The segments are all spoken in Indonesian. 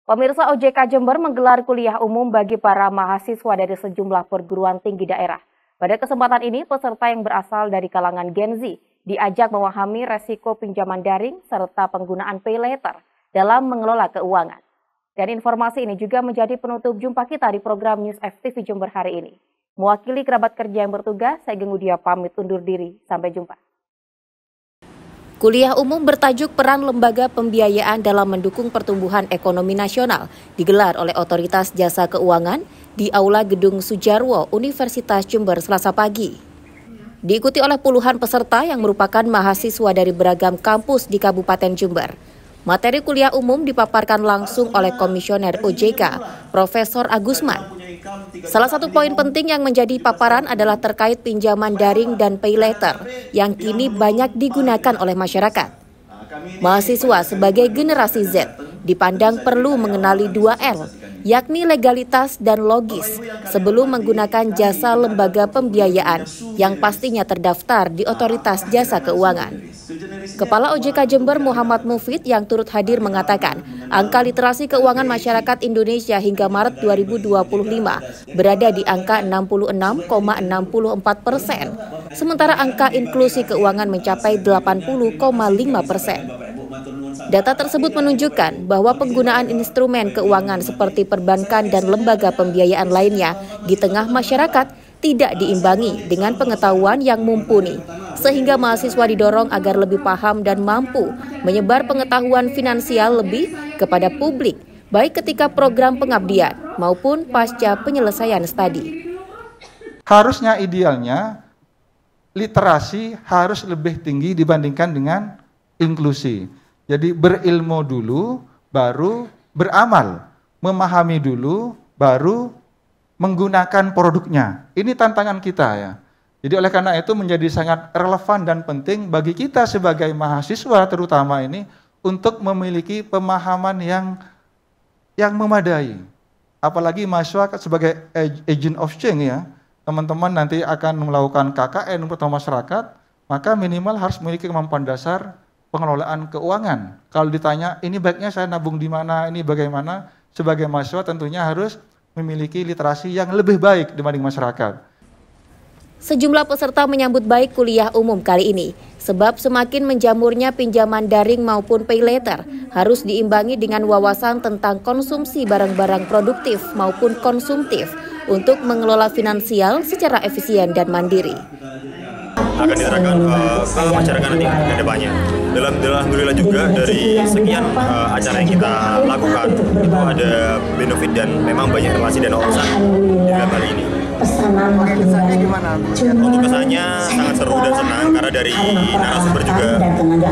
Pemirsa, OJK Jember menggelar kuliah umum bagi para mahasiswa dari sejumlah perguruan tinggi daerah. Pada kesempatan ini, peserta yang berasal dari kalangan Gen Z diajak memahami resiko pinjaman daring serta penggunaan pay later dalam mengelola keuangan. Dan informasi ini juga menjadi penutup jumpa kita di program News FTV Jember hari ini. Mewakili kerabat kerja yang bertugas, saya Gengudia pamit undur diri. Sampai jumpa. Kuliah umum bertajuk Peran Lembaga Pembiayaan dalam Mendukung Pertumbuhan Ekonomi Nasional digelar oleh Otoritas Jasa Keuangan di Aula Gedung Sujarwo, Universitas Jember Selasa pagi. Diikuti oleh puluhan peserta yang merupakan mahasiswa dari beragam kampus di Kabupaten Jember. Materi kuliah umum dipaparkan langsung oleh Komisioner OJK, Profesor Agusman. Salah satu poin penting yang menjadi paparan adalah terkait pinjaman daring dan pay later yang kini banyak digunakan oleh masyarakat. Mahasiswa sebagai generasi Z dipandang perlu mengenali 2L, yakni legalitas dan logis, sebelum menggunakan jasa lembaga pembiayaan yang pastinya terdaftar di Otoritas Jasa Keuangan. Kepala OJK Jember Muhammad Mufid yang turut hadir mengatakan, angka literasi keuangan masyarakat Indonesia hingga Maret 2025 berada di angka 66,64%, sementara angka inklusi keuangan mencapai 80,5%. Data tersebut menunjukkan bahwa penggunaan instrumen keuangan seperti perbankan dan lembaga pembiayaan lainnya di tengah masyarakat tidak diimbangi dengan pengetahuan yang mumpuni, sehingga mahasiswa didorong agar lebih paham dan mampu menyebar pengetahuan finansial lebih kepada publik, baik ketika program pengabdian maupun pasca penyelesaian studi. Harusnya idealnya literasi harus lebih tinggi dibandingkan dengan inklusi. Jadi berilmu dulu, baru beramal. Memahami dulu, baru menggunakan produknya. Ini tantangan kita ya. Jadi oleh karena itu menjadi sangat relevan dan penting bagi kita sebagai mahasiswa terutama ini untuk memiliki pemahaman yang memadai. Apalagi mahasiswa sebagai agent of change ya. Teman-teman nanti akan melakukan KKN untuk masyarakat, maka minimal harus memiliki kemampuan dasar pengelolaan keuangan. Kalau ditanya ini baiknya saya nabung di mana, ini bagaimana, sebagai mahasiswa tentunya harus memiliki literasi yang lebih baik dibanding masyarakat. Sejumlah peserta menyambut baik kuliah umum kali ini, sebab semakin menjamurnya pinjaman daring maupun pay later harus diimbangi dengan wawasan tentang konsumsi barang-barang produktif maupun konsumtif untuk mengelola finansial secara efisien dan mandiri. Akan diterapkan ke masyarakat nanti ke depannya. Alhamdulillah juga dari sekian acara yang kita lakukan itu ada benefit dan memang banyak relasi dan urusan di dalam hal ini. Kesannya gimana? Untuk kesannya sangat seru dan senang karena dari narasumber juga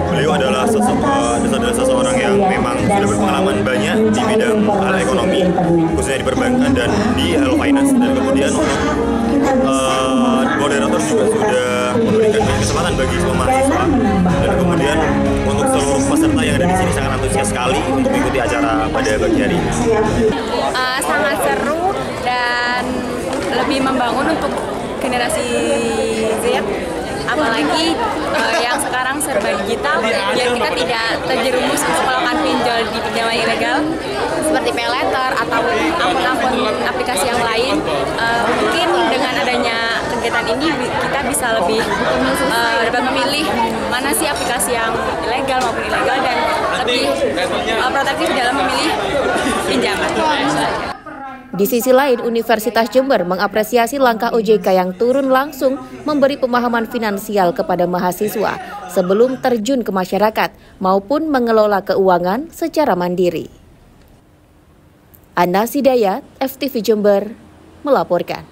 beliau adalah seseorang yang memang sudah berpengalaman banyak di bidang hal ekonomi, khususnya di perbankan dan di hal finance. Dan kemudian untuk moderator juga sudah memberikan kesempatan bagi semua mahasiswa, dan kemudian untuk seluruh peserta yang ada di sini sangat antusias sekali untuk mengikuti acara pada pagi hari ini. Sangat seru dan lebih membangun untuk generasi Z, apalagi yang sekarang serba digital, biar kita tidak terjerumus melakukan pinjol di pinjaman ilegal seperti pay later atau akun-akun aplikasi yang lain. Mungkin dengan adanya kegiatan ini kita bisa lebih dapat memilih mana sih aplikasi yang ilegal maupun ilegal dan lebih protektif dalam memilih pinjaman. Di sisi lain, Universitas Jember mengapresiasi langkah OJK yang turun langsung memberi pemahaman finansial kepada mahasiswa sebelum terjun ke masyarakat maupun mengelola keuangan secara mandiri. Ana Hidayat, FTV Jember, melaporkan.